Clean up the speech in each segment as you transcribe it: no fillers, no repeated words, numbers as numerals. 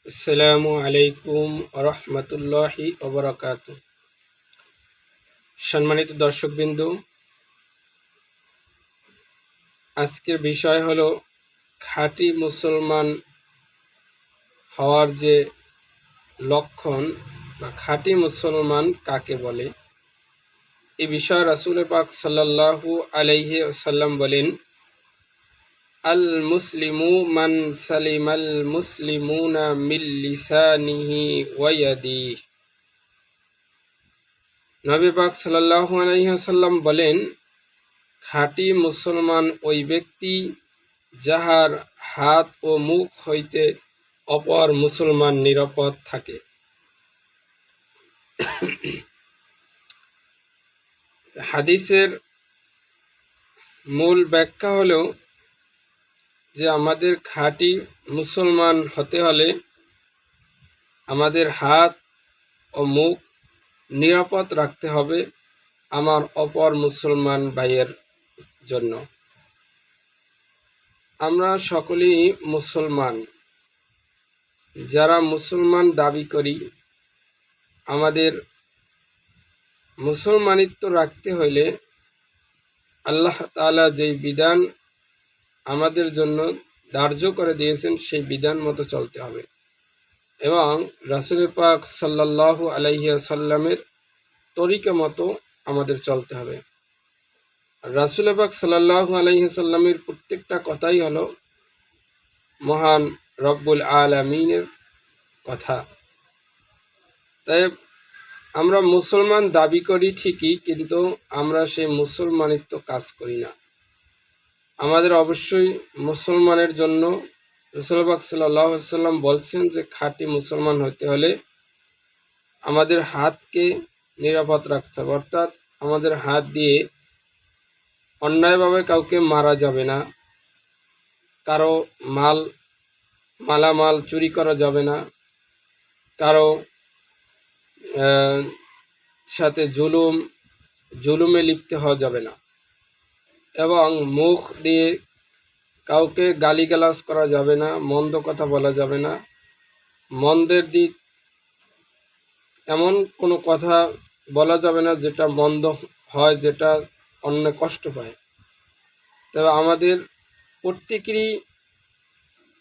আসসালামু আলাইকুম রহমতুল্লাহি ওবরাকাতুহ। সম্মানিত দর্শকবৃন্দু, আজকের বিষয় হলো খাঁটি মুসলমান হওয়ার যে লক্ষণ বা খাঁটি মুসলমান কাকে বলে। এই বিষয়ে রাসূল পাক সাল্লাল্লাহু আলাইহি ওয়াসাল্লাম বলেন, আল মুসলিমু মান সালিমাল মুসলিমুনা মিন লিসানিহি ওয়া ইয়াদিহি। নবী পাক সাল্লাল্লাহু আলাইহি ওয়াসাল্লাম বলেন, খাঁটি মুসলমান ওই ব্যক্তি যাহার হাত ও মুখ হইতে অপর মুসলমান নিরাপদ থাকে। হাদিসের মূল ব্যাখ্যা হলো যে আমাদের খাঁটি মুসলমান হতে হলে আমাদের হাত ও মুখ নিরাপদ রাখতে হবে আমার অপর মুসলমান ভাইয়ের জন্য। আমরা সকলেই মুসলমান। যারা মুসলমান দাবি করি, আমাদের মুসলমানিত্ব রাখতে হইলে আল্লাহ তাআলা যেই বিধান আমাদের জন্য ধার্য করে দিয়েছেন সেই বিধান মতো চলতে হবে এবং রাসূল পাক সাল্লাল্লাহু আলাইহি ওয়াসাল্লামের তরিকা মতো আমাদের চলতে হবে। রাসূল পাক সাল্লাল্লাহু আলাইহি ওয়াসাল্লামের প্রত্যেকটা কথাই হলো মহান রব্বুল আলামিনের কথা। তাই আমরা মুসলমান দাবি করি ঠিকই, কিন্তু আমরা সেই মুসলমানিত্ব কাজ করি না। আমাদের অবশ্যই মুসলমানের জন্য রাসূল পাক সাল্লাল্লাহু আলাইহি ওয়াসাল্লাম বলছেন যে খাঁটি মুসলমান হতে হলে আমাদের হাতকে নিরাপদ রাখতে হবে, অর্থাৎ আমাদের হাত দিয়ে অন্যায়ভাবে কাউকে মারা যাবে না, কারো মালামাল চুরি করা যাবে না, কারো সাথে জুলুমে লিপ্ত হওয়া যাবে না, এবং মুখ দিয়ে কাউকে গালিগালাজ করা যাবে না, মন্দ কথা বলা যাবে না, মন্দের দিক এমন কোনো কথা বলা যাবে না যেটা মন্দ হয়, যেটা অন্য কষ্ট পায়। তবে আমাদের প্রত্যেকেরই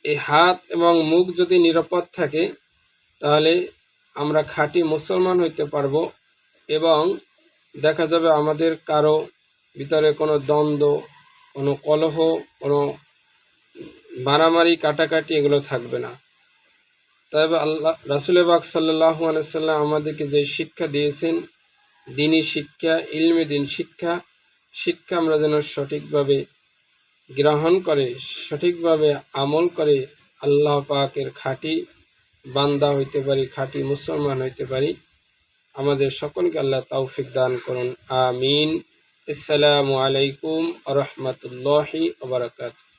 এই হাত এবং মুখ যদি নিরাপদ থাকে তাহলে আমরা খাঁটি মুসলমান হইতে পারবো এবং দেখা যাবে আমাদের কারো ভিতরে কোনো দ্বন্দ্ব, কোনো কলহ, কোনো মারামারি কাটাকাটি এগুলো থাকবে না। তবে আল্লাহ রাসূল পাক সাল্লাল্লাহু আলাইহি ওয়াসাল্লাম আমাদেরকে যে শিক্ষা দিয়েছেন, দ্বীনি শিক্ষা, ইলমে দ্বীন শিক্ষা আমরা যেন সঠিকভাবে গ্রহণ করে সঠিকভাবে আমল করে আল্লাহ পাকের খাঁটি বান্দা হইতে পারি, খাঁটি মুসলমান হইতে পারি। আমাদের সকলকে আল্লাহ তৌফিক দান করুন, আমিন। আসসালামু আলাইকুম ওয়া রাহমাতুল্লাহি ওয়া বারাকাতুহু।